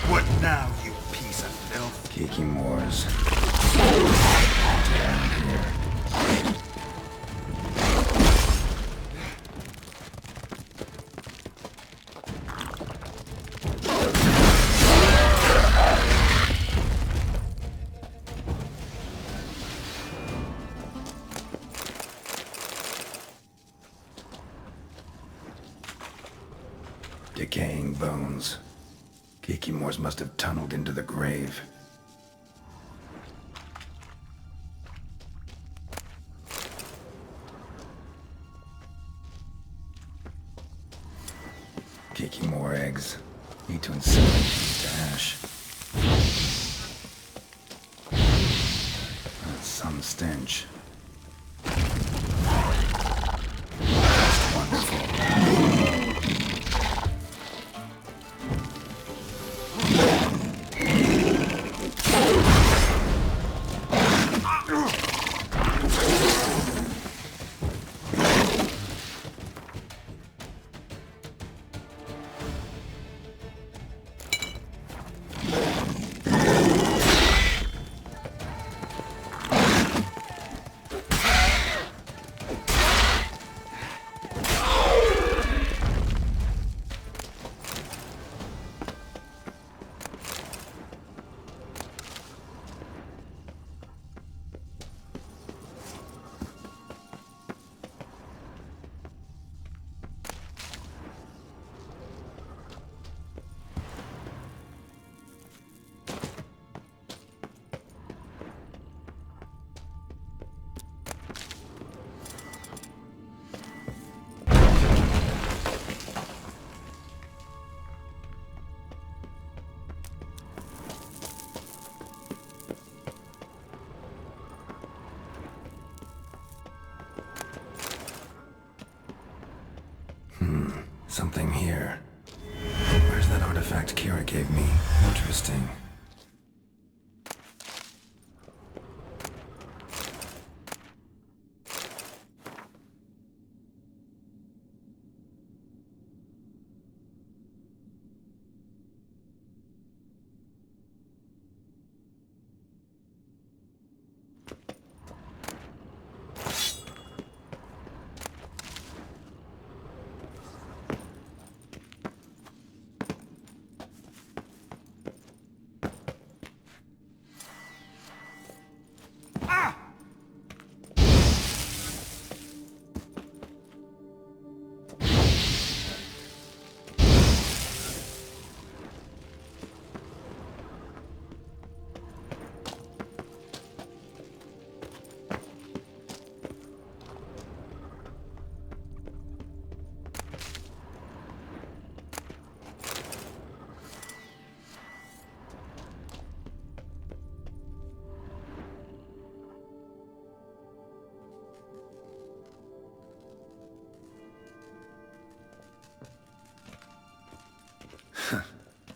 What now, you piece of filth? Kiki Moors. Down here. Decaying bones. Kiki Moors must have tunneled into the grave. Kiki Moor eggs. Need to incinerate these to ash. That's some stench. That's wonderful. Something here. Where's that artifact Kira gave me? Interesting.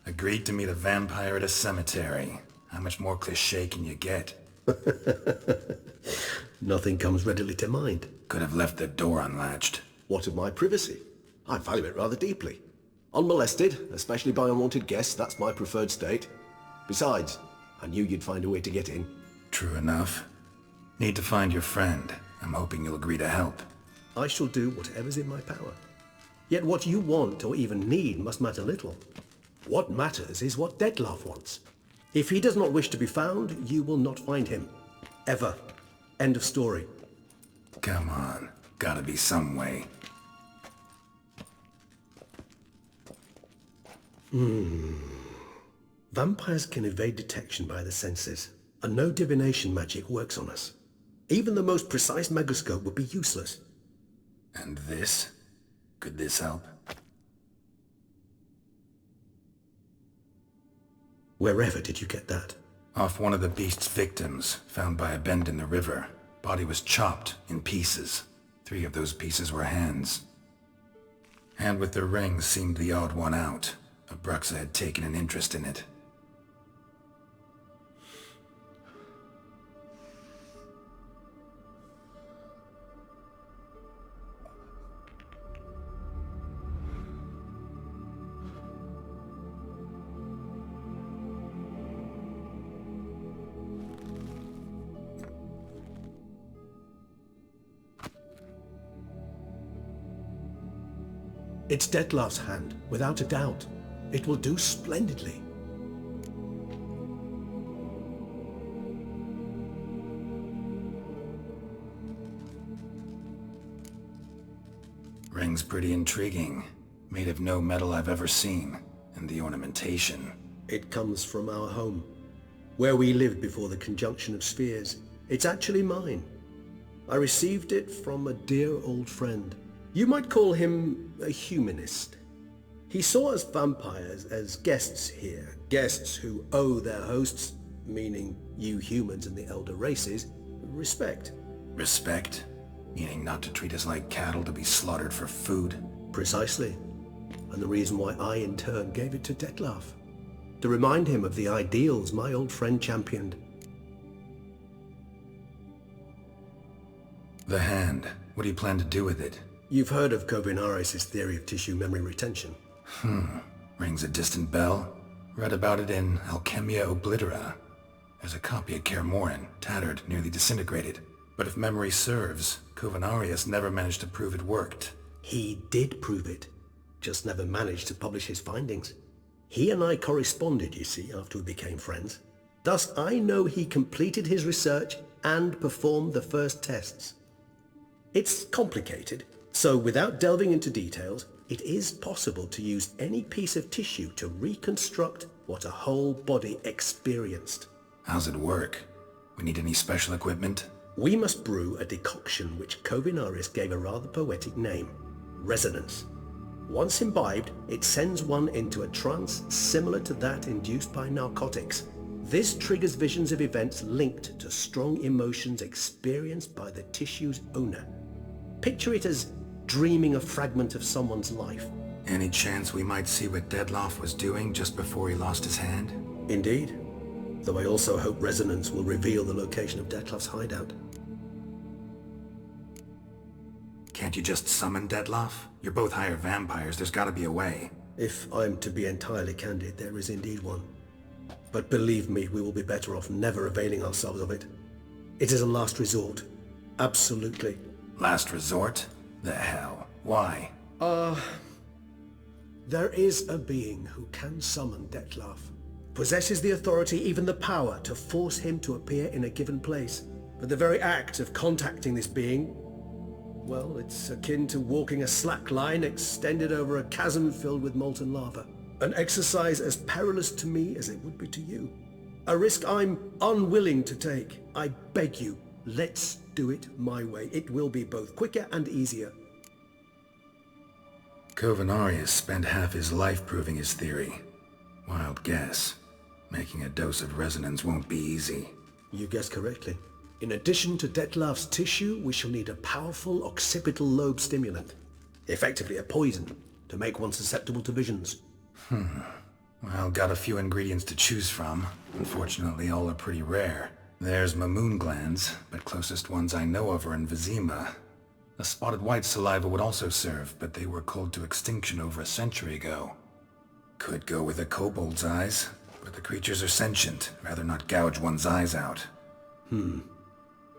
Agreed to meet a vampire at a cemetery. How much more cliché can you get? Nothing comes readily to mind. Could have left the door unlatched. What of my privacy? I value it rather deeply. Unmolested, especially by unwanted guests, that's my preferred state. Besides, I knew you'd find a way to get in. True enough. Need to find your friend. I'm hoping you'll agree to help. I shall do whatever's in my power. Yet what you want or even need must matter little. What matters is what Dettlaff wants. If he does not wish to be found, you will not find him. Ever. End of story. Come on. Gotta be some way. Vampires can evade detection by the senses, and no divination magic works on us. Even the most precise megascope would be useless. And this? Could this help? Wherever did you get that? Off one of the beast's victims, found by a bend in the river. Body was chopped in pieces. 3 of those pieces were hands. Hand with the ring seemed the odd one out. Abruxa had taken an interest in it. It's Dettlaff's hand, without a doubt. It will do splendidly. Ring's pretty intriguing. Made of no metal I've ever seen. And the ornamentation. It comes from our home, where we lived before the conjunction of spheres. It's actually mine. I received it from a dear old friend. You might call him a humanist. He saw us vampires as guests here, guests who owe their hosts, meaning you humans and the elder races, respect. Respect? Meaning not to treat us like cattle to be slaughtered for food? Precisely. And the reason why I in turn gave it to Dettlaff. To remind him of the ideals my old friend championed. The hand. What do you plan to do with it? You've heard of Kovinaris' theory of tissue memory retention. Rings a distant bell. Read about it in Alchemia Oblitera. There's a copy at Kaer Morhen, tattered, nearly disintegrated. But if memory serves, Kovinaris never managed to prove it worked. He did prove it, just never managed to publish his findings. He and I corresponded, you see, after we became friends. Thus, I know he completed his research and performed the first tests. It's complicated, so without delving into details, it is possible to use any piece of tissue to reconstruct what a whole body experienced. How's it work? We need any special equipment? We must brew a decoction which Kovinaris gave a rather poetic name, resonance. Once imbibed, it sends one into a trance similar to that induced by narcotics. This triggers visions of events linked to strong emotions experienced by the tissue's owner. Picture it as dreaming a fragment of someone's life. Any chance we might see what Dettlaff was doing just before he lost his hand? Indeed. Though I also hope resonance will reveal the location of Dettlaff's hideout. Can't you just summon Dettlaff? You're both higher vampires, there's gotta be a way. If I'm to be entirely candid, there is indeed one. But believe me, we will be better off never availing ourselves of it. It is a last resort. Absolutely. Last resort? The hell? Why? There is a being who can summon Dettlaff. Possesses the authority, even the power, to force him to appear in a given place. But the very act of contacting this being, well, it's akin to walking a slack line extended over a chasm filled with molten lava. An exercise as perilous to me as it would be to you. A risk I'm unwilling to take. I beg you, let's do it my way. It will be both quicker and easier. Kovinaris spent half his life proving his theory. Wild guess. Making a dose of resonance won't be easy. You guessed correctly. In addition to Dettlaff's tissue, we shall need a powerful occipital lobe stimulant. Effectively a poison, to make one susceptible to visions. Well, got a few ingredients to choose from. Unfortunately, all are pretty rare. There's Mamoon glands, but closest ones I know of are in Vizima. A spotted white saliva would also serve, but they were cold to extinction over a century ago. Could go with a kobold's eyes, but the creatures are sentient. Rather not gouge one's eyes out.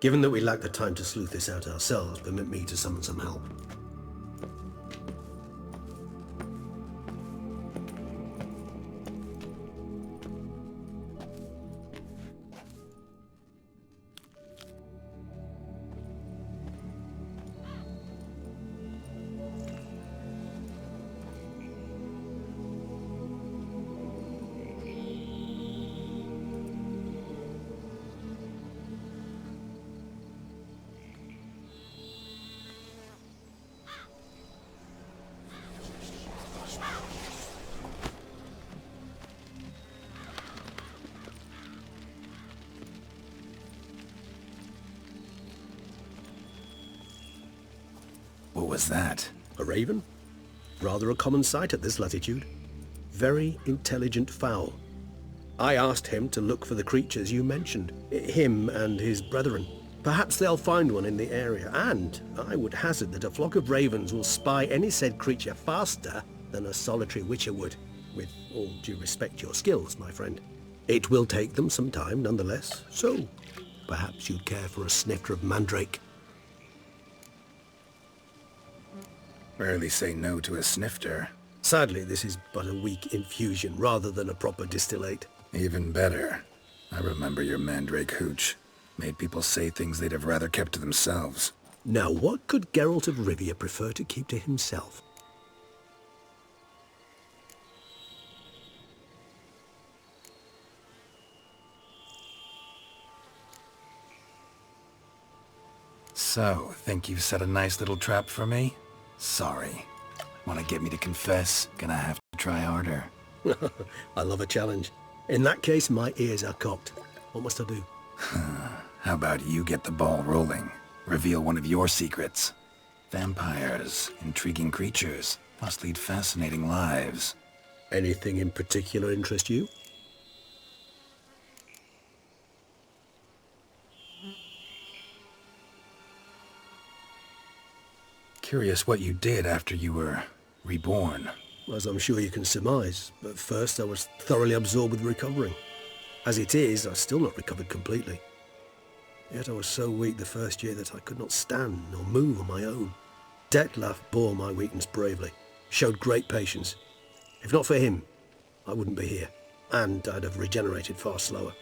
Given that we lack the time to sleuth this out ourselves, permit me to summon some help. What was that? A raven? Rather a common sight at this latitude. Very intelligent fowl. I asked him to look for the creatures you mentioned, him and his brethren. Perhaps they'll find one in the area, and I would hazard that a flock of ravens will spy any said creature faster than a solitary witcher would, with all due respect to your skills, my friend. It will take them some time nonetheless, so perhaps you'd care for a snifter of mandrake. Rarely say no to a snifter. Sadly, this is but a weak infusion rather than a proper distillate. Even better. I remember your mandrake hooch. Made people say things they'd have rather kept to themselves. Now, what could Geralt of Rivia prefer to keep to himself? So, think you've set a nice little trap for me? Sorry. Want to get me to confess? Gonna have to try harder. I love a challenge. In that case, my ears are cocked. What must I do? How about you get the ball rolling? Reveal one of your secrets. Vampires, intriguing creatures, must lead fascinating lives. Anything in particular interest you? Curious what you did after you were reborn. As I'm sure you can surmise, but first I was thoroughly absorbed with recovering. As it is, I've still not recovered completely. Yet I was so weak the first year that I could not stand nor move on my own. Detlef bore my weakness bravely, showed great patience. If not for him, I wouldn't be here, and I'd have regenerated far slower.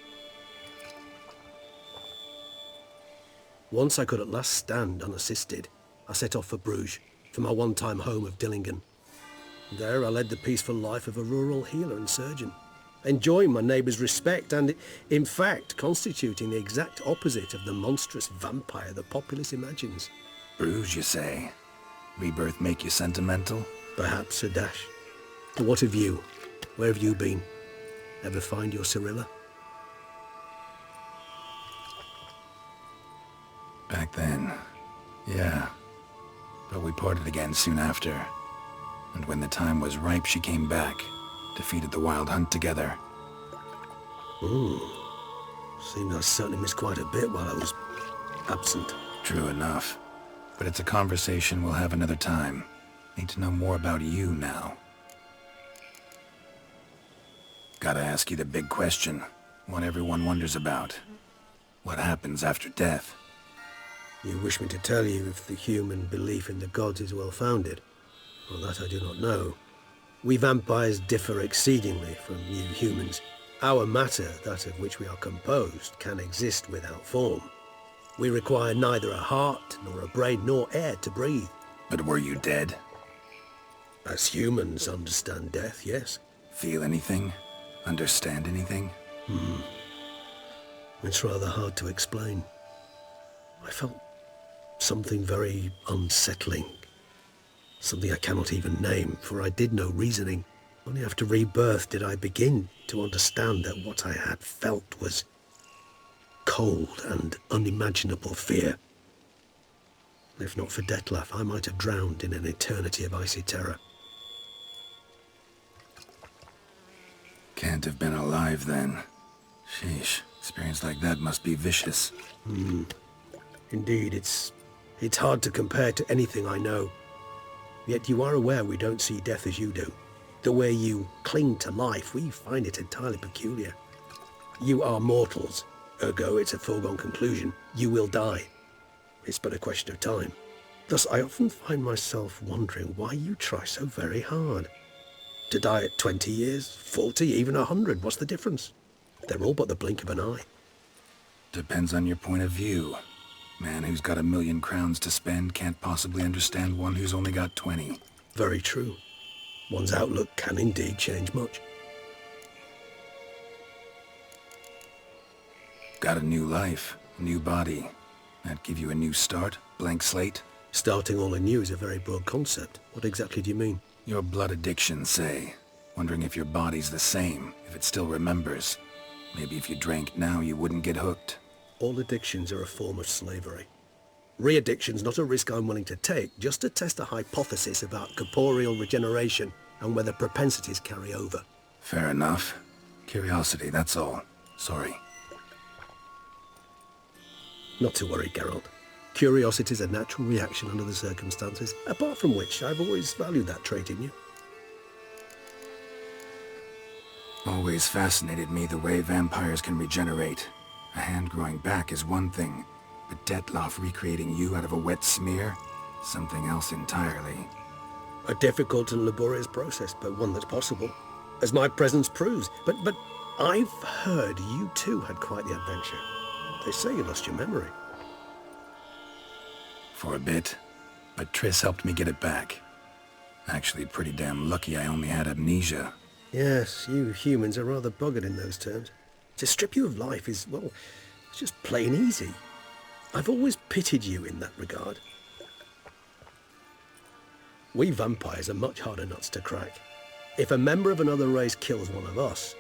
Once I could at last stand unassisted, I set off for Bruges, for my one-time home of Dillingen. There I led the peaceful life of a rural healer and surgeon, enjoying my neighbours' respect and, in fact, constituting the exact opposite of the monstrous vampire the populace imagines. Bruges, you say? Rebirth make you sentimental? Perhaps a dash. But what of you? Where have you been? Ever find your Cyrilla? Back then, yeah. But we parted again soon after. And when the time was ripe, she came back. Defeated the Wild Hunt together. Seems I certainly missed quite a bit while I was absent. True enough. But it's a conversation we'll have another time. Need to know more about you now. Gotta ask you the big question. One everyone wonders about. What happens after death? You wish me to tell you if the human belief in the gods is well-founded? Well, that I do not know. We vampires differ exceedingly from you humans. Our matter, that of which we are composed, can exist without form. We require neither a heart, nor a brain, nor air to breathe. But were you dead? As humans understand death, yes. Feel anything? Understand anything? It's rather hard to explain. I felt something very unsettling. Something I cannot even name, for I did no reasoning. Only after rebirth did I begin to understand that what I had felt was cold and unimaginable fear. If not for Detlef, I might have drowned in an eternity of icy terror. Can't have been alive then. Sheesh, experience like that must be vicious. Indeed, it's hard to compare to anything I know. Yet you are aware we don't see death as you do. The way you cling to life, we find it entirely peculiar. You are mortals, ergo it's a foregone conclusion. You will die. It's but a question of time. Thus, I often find myself wondering why you try so very hard. To die at 20 years, 40, even 100, what's the difference? They're all but the blink of an eye. Depends on your point of view. Man who's got 1,000,000 crowns to spend can't possibly understand one who's only got 20. Very true. One's outlook can indeed change much. Got a new life, a new body. That give you a new start, blank slate? Starting all anew is a very broad concept. What exactly do you mean? Your blood addiction, say. Wondering if your body's the same, if it still remembers. Maybe if you drank now, you wouldn't get hooked. All addictions are a form of slavery. Re-addiction's not a risk I'm willing to take, just to test a hypothesis about corporeal regeneration and whether propensities carry over. Fair enough. Curiosity, that's all. Sorry. Not to worry, Geralt. Curiosity is a natural reaction under the circumstances, apart from which I've always valued that trait in you. Always fascinated me the way vampires can regenerate. A hand growing back is one thing, but Detlef recreating you out of a wet smear? Something else entirely. A difficult and laborious process, but one that's possible, as my presence proves. But I've heard you too had quite the adventure. They say you lost your memory. For a bit, but Triss helped me get it back. Actually, pretty damn lucky I only had amnesia. Yes, you humans are rather buggered in those terms. To strip you of life is, well, it's just plain easy. I've always pitied you in that regard. We vampires are much harder nuts to crack. If a member of another race kills one of us,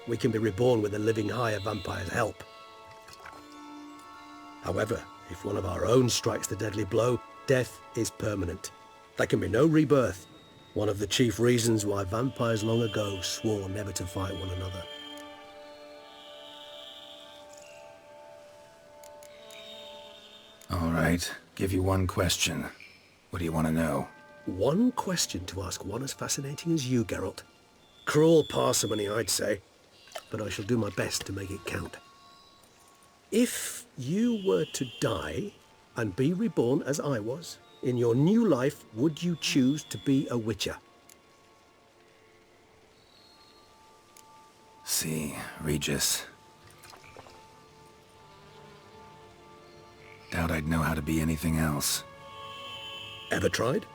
we can be reborn with a living higher vampire's help. However, if one of our own strikes the deadly blow, death is permanent. There can be no rebirth. One of the chief reasons why vampires long ago swore never to fight one another. All right, give you one question. What do you want to know? One question to ask one as fascinating as you, Geralt. Cruel parsimony, I'd say, but I shall do my best to make it count. If you were to die and be reborn as I was, in your new life, would you choose to be a Witcher? See, Regis. Doubt I'd know how to be anything else. Ever tried?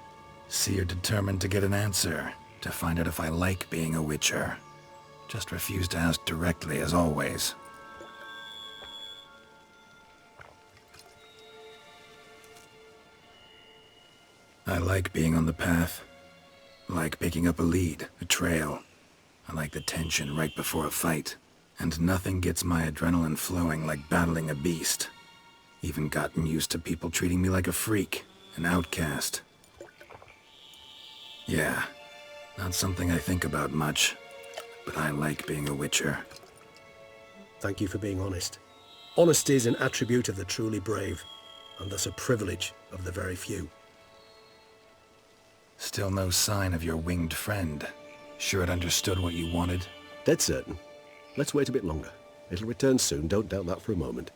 See, you're determined to get an answer, to find out if I like being a Witcher. Just refuse to ask directly, as always. I like being on the path. I like picking up a lead, a trail. I like the tension right before a fight. And nothing gets my adrenaline flowing like battling a beast. Even gotten used to people treating me like a freak, an outcast. Yeah, not something I think about much, but I like being a Witcher. Thank you for being honest. Honesty is an attribute of the truly brave, and thus a privilege of the very few. Still no sign of your winged friend. Sure it understood what you wanted? Dead certain. Let's wait a bit longer. It'll return soon, don't doubt that for a moment.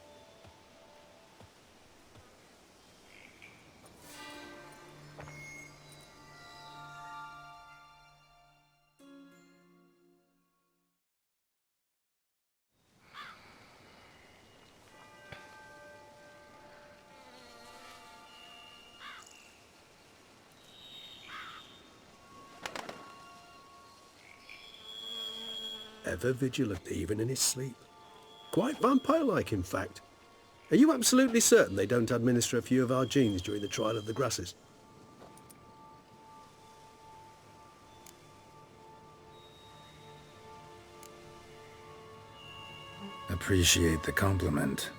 Ever vigilant, even in his sleep. Quite vampire-like, in fact. Are you absolutely certain they don't administer a few of our genes during the trial of the grasses? Appreciate the compliment.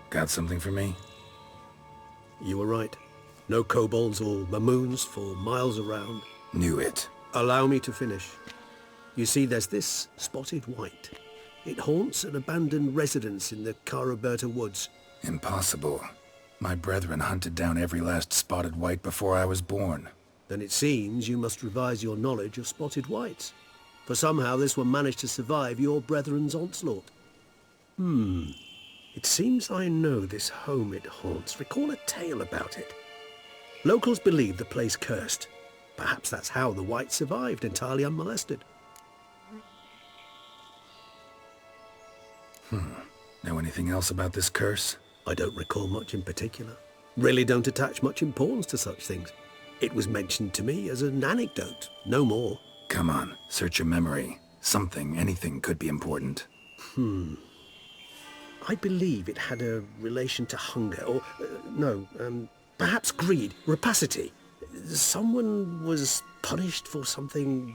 Got something for me? You were right. No kobolds or mamoons for miles around. Knew it. Allow me to finish. You see, there's this spotted white. It haunts an abandoned residence in the Caraberta woods. Impossible. My brethren hunted down every last spotted white before I was born. Then it seems you must revise your knowledge of spotted whites. For somehow this one managed to survive your brethren's onslaught. It seems I know this home it haunts. Recall a tale about it. Locals believe the place cursed. Perhaps that's how the white survived entirely unmolested. Know anything else about this curse? I don't recall much in particular. Really don't attach much importance to such things. It was mentioned to me as an anecdote, no more. Come on, search your memory. Something, anything could be important. I believe it had a relation to hunger, or, perhaps greed, rapacity. Someone was punished for something...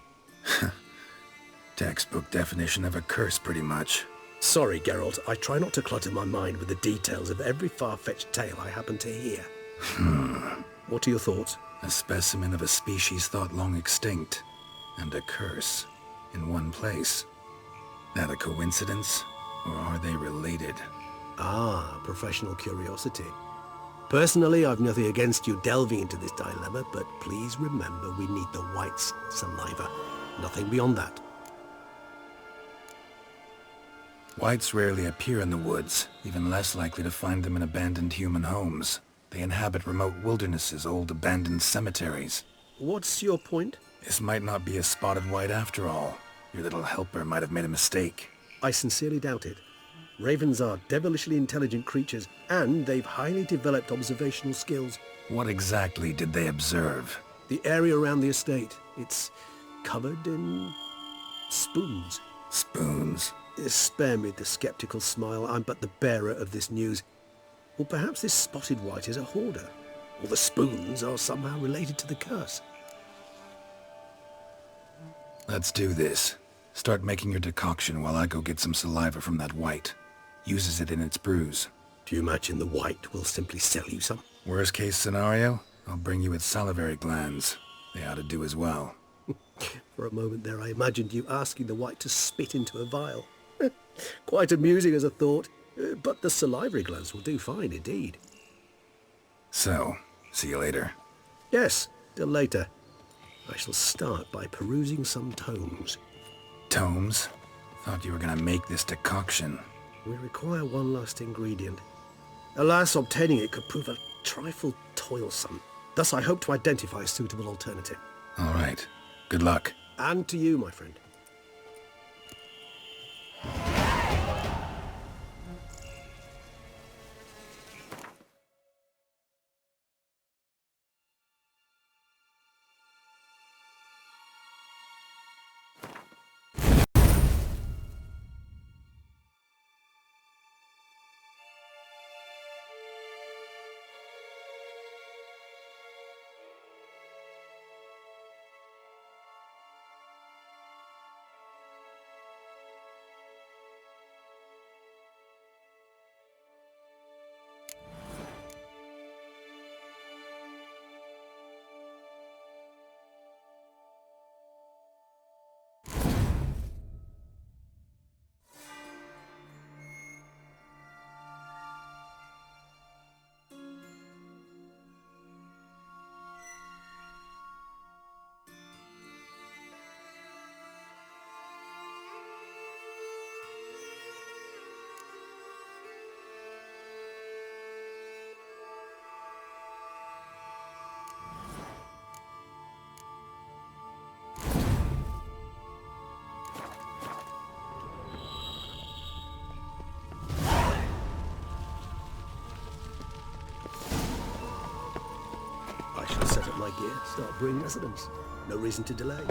Textbook definition of a curse, pretty much. Sorry, Geralt, I try not to clutter my mind with the details of every far-fetched tale I happen to hear. What are your thoughts? A specimen of a species thought long extinct, and a curse, in one place. That a coincidence, or are they related? Ah, professional curiosity. Personally, I've nothing against you delving into this dilemma, but please remember we need the white's saliva. Nothing beyond that. Whites rarely appear in the woods, even less likely to find them in abandoned human homes. They inhabit remote wildernesses, old abandoned cemeteries. What's your point? This might not be a spotted white after all. Your little helper might have made a mistake. I sincerely doubt it. Ravens are devilishly intelligent creatures, and they've highly developed observational skills. What exactly did they observe? The area around the estate, it's covered in spoons. Spoons? Spare me the skeptical smile. I'm but the bearer of this news. Or perhaps this spotted white is a hoarder. Or the spoons are somehow related to the curse. Let's do this. Start making your decoction while I go get some saliva from that white. Uses it in its brews. Do you imagine the white will simply sell you some? Worst case scenario, I'll bring you its salivary glands. They ought to do as well. For a moment there I imagined you asking the white to spit into a vial. Quite amusing as a thought, but the salivary glands will do fine indeed. So, see you later. Yes, till later. I shall start by perusing some tomes. Tomes? Thought you were gonna make this decoction. We require one last ingredient. Alas, obtaining it could prove a trifle toilsome. Thus I hope to identify a suitable alternative. All right. Good luck. And to you, my friend. I shall set up my gear, start brewing residents. No reason to delay.